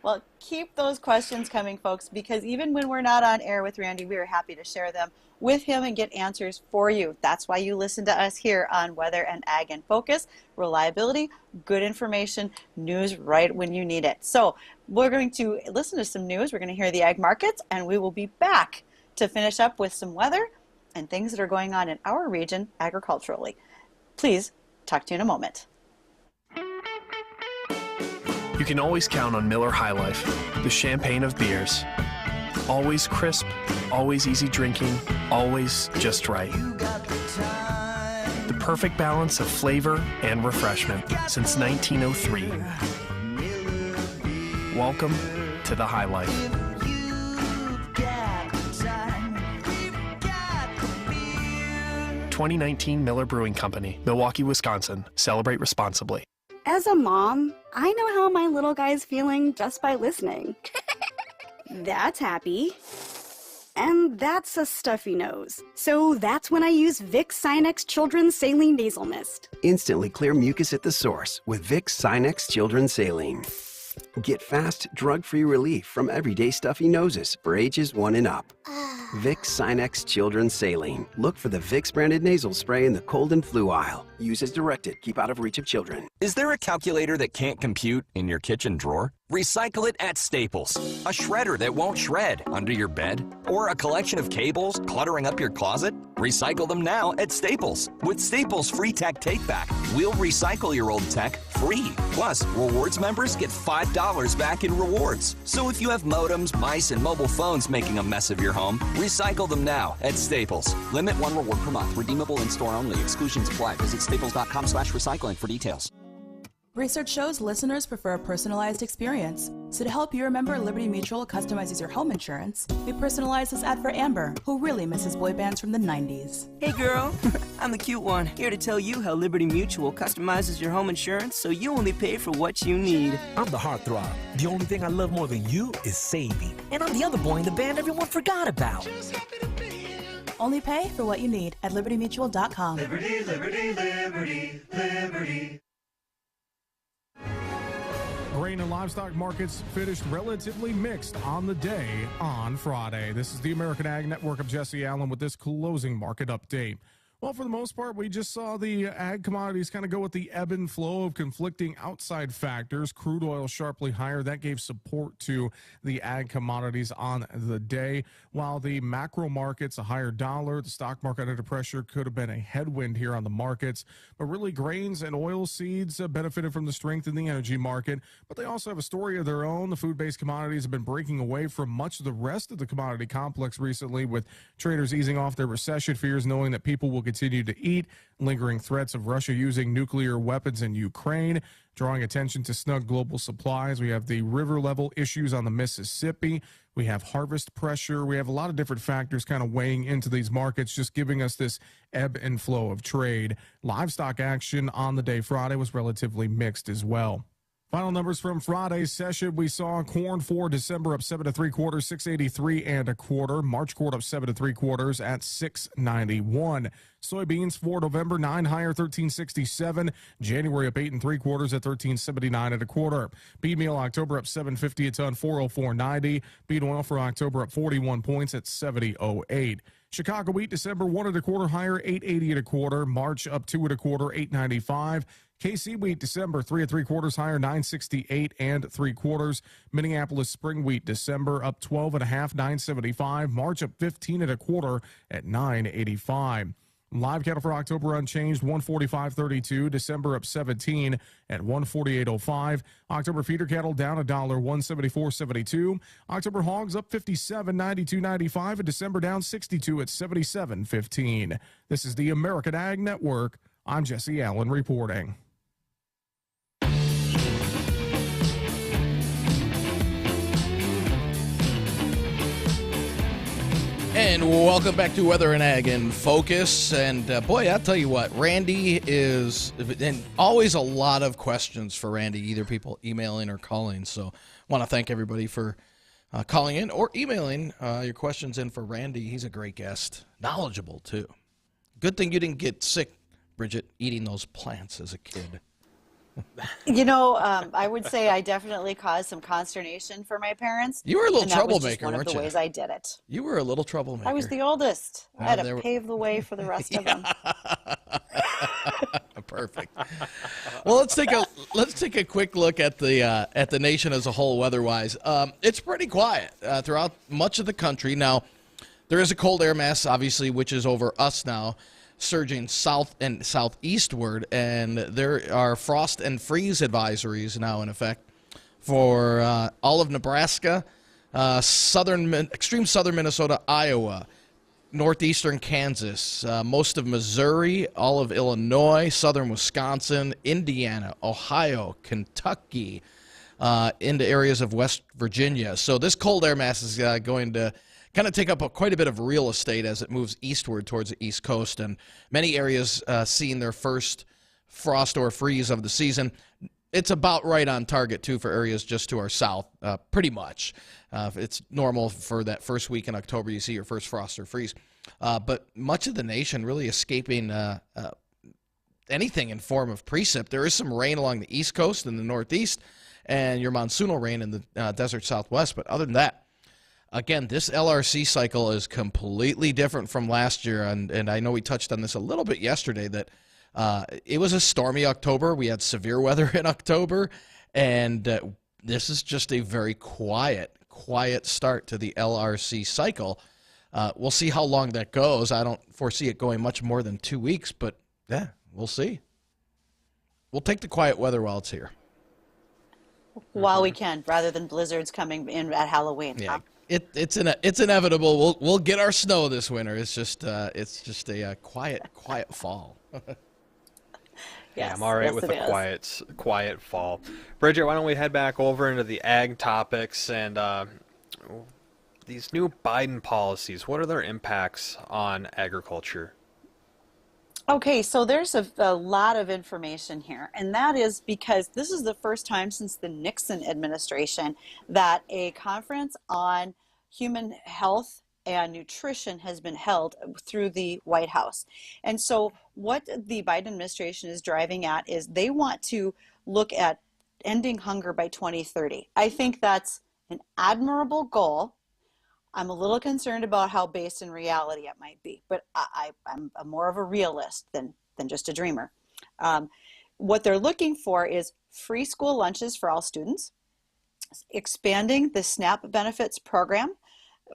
Well, keep those questions coming, folks, because even when we're not on air with Randy, we are happy to share them with him and get answers for you. That's why you listen to us here on Weather and Ag in Focus. Reliability, good information, news right when you need it. So we're going to listen to some news. We're going to hear the ag markets, and we will be back to finish up with some weather and things that are going on in our region agriculturally. Please talk to you in a moment. You can always count on Miller High Life, the champagne of beers. Always crisp, always easy drinking, always just right. The perfect balance of flavor and refreshment since 1903. Welcome to the High Life. 2019 Miller Brewing Company, Milwaukee, Wisconsin. Celebrate responsibly. As a mom, I know how my little guy's feeling just by listening. That's happy. And that's a stuffy nose. So that's when I use Vicks Sinex Children's Saline Nasal Mist. Instantly clear mucus at the source with Vicks Sinex Children's Saline. Get fast, drug-free relief from everyday stuffy noses for ages 1 and up. Vicks Sinex Children's Saline. Look for the Vicks branded nasal spray in the cold and flu aisle. Use as directed. Keep out of reach of children. Is there a calculator that can't compute in your kitchen drawer? Recycle it at Staples. A shredder that won't shred under your bed? Or a collection of cables cluttering up your closet? Recycle them now at Staples. With Staples Free Tech Take Back, we'll recycle your old tech free. Plus, rewards members get $5 back in rewards. So if you have modems, mice, and mobile phones making a mess of your home, recycle them now at Staples. Limit 1 reward per month. Redeemable in-store only. Exclusions apply. Visit staples.com/recycling for details. Research shows listeners prefer a personalized experience. So to help you remember, Liberty Mutual customizes your home insurance. We personalized this ad for Amber, who really misses boy bands from the 90s. Hey girl, I'm the cute one, here to tell you how Liberty Mutual customizes your home insurance so you only pay for what you need. I'm the heartthrob. The only thing I love more than you is saving. And I'm the other boy in the band everyone forgot about. Only pay for what you need at libertymutual.com. Liberty, liberty, liberty, liberty. Grain and livestock markets finished relatively mixed on the day on Friday. This is the American Ag Network. I'm Jesse Allen with this closing market update. Well, for the most part, we just saw the ag commodities kind of go with the ebb and flow of conflicting outside factors. Crude oil sharply higher. That gave support to the ag commodities on the day. While the macro markets, a higher dollar, the stock market under pressure could have been a headwind here on the markets. But really, grains and oil seeds benefited from the strength in the energy market. But they also have a story of their own. The food-based commodities have been breaking away from much of the rest of the commodity complex recently, with traders easing off their recession fears, knowing that people will continue to eat, lingering threats of Russia using nuclear weapons in Ukraine, drawing attention to snug global supplies. We have the river level issues on the Mississippi. We have harvest pressure. We have a lot of different factors kind of weighing into these markets, just giving us this ebb and flow of trade. Livestock action on the day Friday was relatively mixed as well. Final numbers from Friday's session. We saw corn for December up 7 3/4, 683 1/4. March quart up 7 3/4 at 691. Soybeans for November 9 higher, 1367. January up 8 3/4 at 1379 1/4. Bean meal October up 750 a ton, 404.90. Bean oil for October up 41 points at 70.08. Chicago wheat December 1 1/4 higher, 880 1/4. March up 2 1/4, 895. KC wheat December 3 3/4 higher, 968 3/4. Minneapolis spring wheat December up 12 1/2, 975. March up 15 1/4 at 985. Live cattle for October unchanged, 145.32. December up 17 at 148.05. October feeder cattle down $1, 174.72. October hogs up 57, 92.95. And December down 62 at 77.15. This is the American Ag Network. I'm Jesse Allen reporting. And welcome back to Weather and Ag in Focus. And boy, I'll tell you what, Randy is, and always a lot of questions for Randy, either people emailing or calling. So I want to thank everybody for calling in or emailing your questions in for Randy. He's a great guest, knowledgeable too. Good thing you didn't get sick, Bridget, eating those plants as a kid. You know, I would say I definitely caused some consternation for my parents. You were a little and that was troublemaker, just one of weren't the you? ways I did it. You were a little troublemaker. I was the oldest. I had to pave the way for the rest of them. Perfect. Well, let's take a quick look at the nation as a whole weather-wise. It's pretty quiet throughout much of the country now. There is a cold air mass, obviously, which is over us now, surging south and southeastward, and there are frost and freeze advisories now in effect for all of Nebraska, extreme southern Minnesota, Iowa, northeastern Kansas, most of Missouri, all of Illinois, southern Wisconsin, Indiana, Ohio, Kentucky, into areas of West Virginia. So this cold air mass is going to kind of take up quite a bit of real estate as it moves eastward towards the East Coast, and many areas seeing their first frost or freeze of the season. It's about right on target, too, for areas just to our south, pretty much. It's normal for that first week in October, you see your first frost or freeze. But much of the nation really escaping anything in form of precip. There is some rain along the East Coast and the Northeast, and your monsoonal rain in the desert Southwest. But other than that, again, this LRC cycle is completely different from last year, and I know we touched on this a little bit yesterday, that it was a stormy October. We had severe weather in October, and this is just a very quiet start to the LRC cycle. We'll see how long that goes. I don't foresee it going much more than 2 weeks, but yeah, we'll see. We'll take the quiet weather while it's here. While we can, rather than blizzards coming in at Halloween. Yeah. It's inevitable. We'll get our snow this winter. It's just a quiet fall. Yeah, I'm all right with the quiet fall. Bridget, why don't we head back over into the ag topics and these new Biden policies? What are their impacts on agriculture? Okay, so there's a lot of information here, and that is because this is the first time since the Nixon administration that a conference on human health and nutrition has been held through the White House. And so what the Biden administration is driving at is they want to look at ending hunger by 2030. I think that's an admirable goal. I'm a little concerned about how based in reality it might be, but I'm more of a realist than just a dreamer. What they're looking for is free school lunches for all students, expanding the SNAP benefits program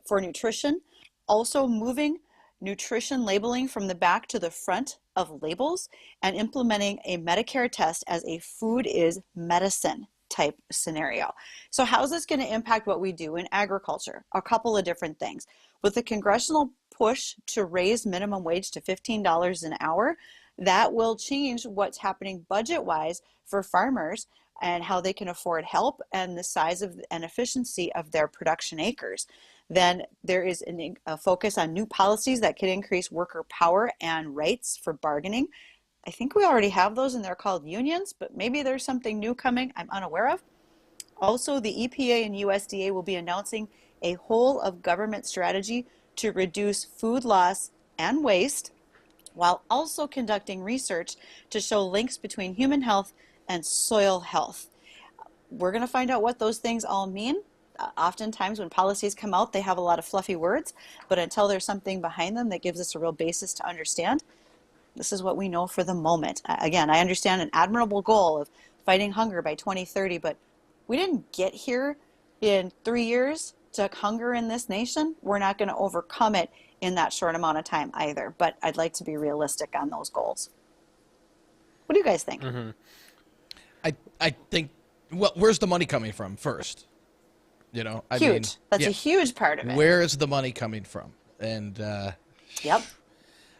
for nutrition, also moving nutrition labeling from the back to the front of labels, and implementing a Medicare test as a food is medicine type scenario. So how is this going to impact what we do in agriculture? A couple of different things. With the congressional push to raise minimum wage to $15 an hour, that will change what's happening budget-wise for farmers and how they can afford help and the size of and efficiency of their production acres. Then there is a focus on new policies that could increase worker power and rights for bargaining. I think we already have those and they're called unions, but maybe there's something new coming I'm unaware of. Also, the EPA and USDA will be announcing a whole of government strategy to reduce food loss and waste, while also conducting research to show links between human health and soil health. We're going to find out what those things all mean. Oftentimes when policies come out, they have a lot of fluffy words, but until there's something behind them that gives us a real basis to understand, this is what we know for the moment. Again, I understand an admirable goal of fighting hunger by 2030, but we didn't get here in 3 years to hunger in this nation. We're not going to overcome it in that short amount of time either, but I'd like to be realistic on those goals. What do you guys think? Mm-hmm. I think, well, where's the money coming from first? You know, I mean, That's a huge part of it. Where is the money coming from? And yep.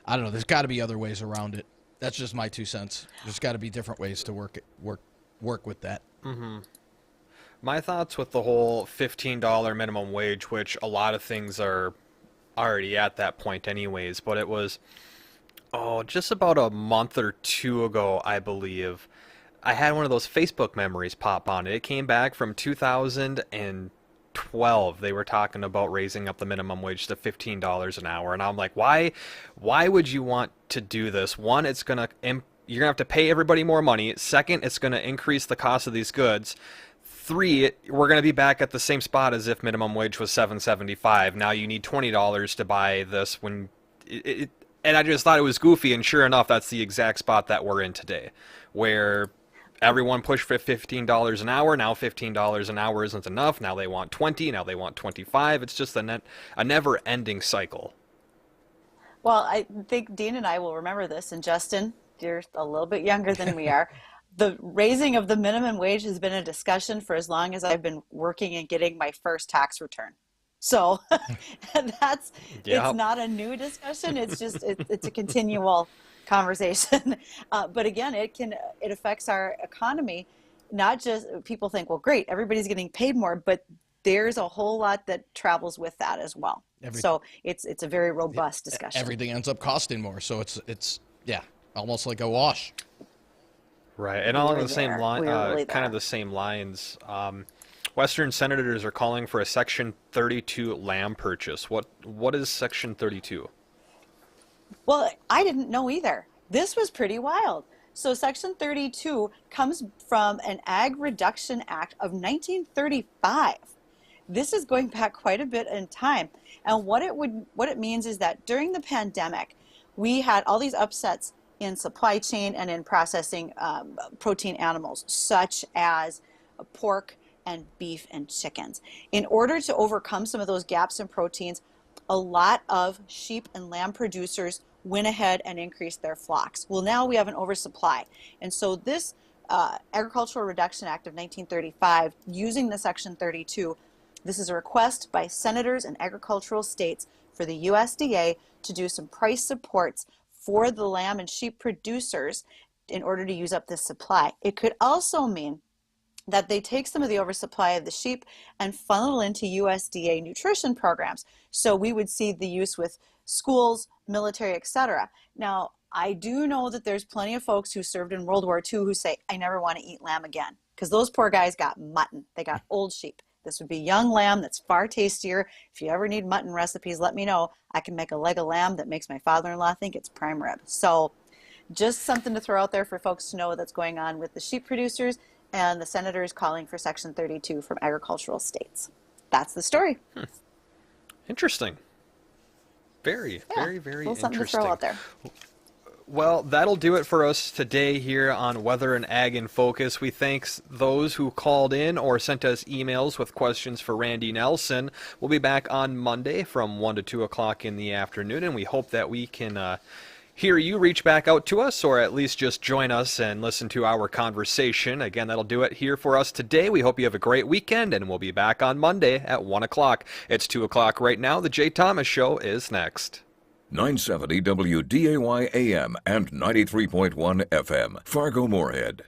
I don't know. There's got to be other ways around it. That's just my 2 cents. There's got to be different ways to work with that. Mm-hmm. My thoughts with the whole $15 minimum wage, which a lot of things are already at that point anyways, but it was, just about a month or two ago, I believe, I had one of those Facebook memories pop on. It came back from 2012. They were talking about raising up the minimum wage to $15 an hour, and I'm like, why would you want to do this? One, you're gonna have to pay everybody more money. Second, it's gonna increase the cost of these goods. 3, we're gonna be back at the same spot as if minimum wage was $7.75. Now you need $20 to buy this when and I just thought it was goofy, and sure enough, that's the exact spot that we're in today, where everyone pushed for $15 an hour. Now $15 an hour isn't enough. Now they want 20. Now they want 25. It's just a never-ending cycle. Well, I think Dean and I will remember this, and Justin, you're a little bit younger than we are. The raising of the minimum wage has been a discussion for as long as I've been working and getting my first tax return. So it's not a new discussion. It's just, it's a continual conversation. But again, it affects our economy. Not just, people think, well, great, everybody's getting paid more, but there's a whole lot that travels with that as well. So it's a very robust discussion. Everything ends up costing more. So it's almost like a wash. Right, and along the same line, kind of the same lines, Western senators are calling for a Section 32 lamb purchase. What is Section 32? Well, I didn't know either. This was pretty wild. So Section 32 comes from an Ag Reduction Act of 1935. This is going back quite a bit in time. And what it means is that during the pandemic, we had all these upsets in supply chain and in processing protein animals, such as pork and beef and chickens. In order to overcome some of those gaps in proteins, a lot of sheep and lamb producers went ahead and increased their flocks. Well, now we have an oversupply. And so this Agricultural Reduction Act of 1935, using the Section 32, this is a request by senators and agricultural states for the USDA to do some price supports for the lamb and sheep producers in order to use up this supply. It could also mean that they take some of the oversupply of the sheep and funnel into USDA nutrition programs. So we would see the use with schools, military, etc. Now, I do know that there's plenty of folks who served in World War II who say, I never want to eat lamb again, because those poor guys got mutton. They got old sheep. This would be young lamb that's far tastier. If you ever need mutton recipes, let me know. I can make a leg of lamb that makes my father-in-law think it's prime rib. So just something to throw out there for folks to know that's going on with the sheep producers and the senators calling for Section 32 from agricultural states. That's the story. Interesting. Very interesting. Something to throw out there. Well, that'll do it for us today here on Weather and Ag in Focus. We thank those who called in or sent us emails with questions for Randy Nelson. We'll be back on Monday from 1 to 2 o'clock in the afternoon, and we hope that we can hear you reach back out to us, or at least just join us and listen to our conversation. Again, that'll do it here for us today. We hope you have a great weekend, and we'll be back on Monday at 1 o'clock. It's 2 o'clock right now. The Jay Thomas Show is next. 970 WDAY AM and 93.1 FM, Fargo-Moorhead.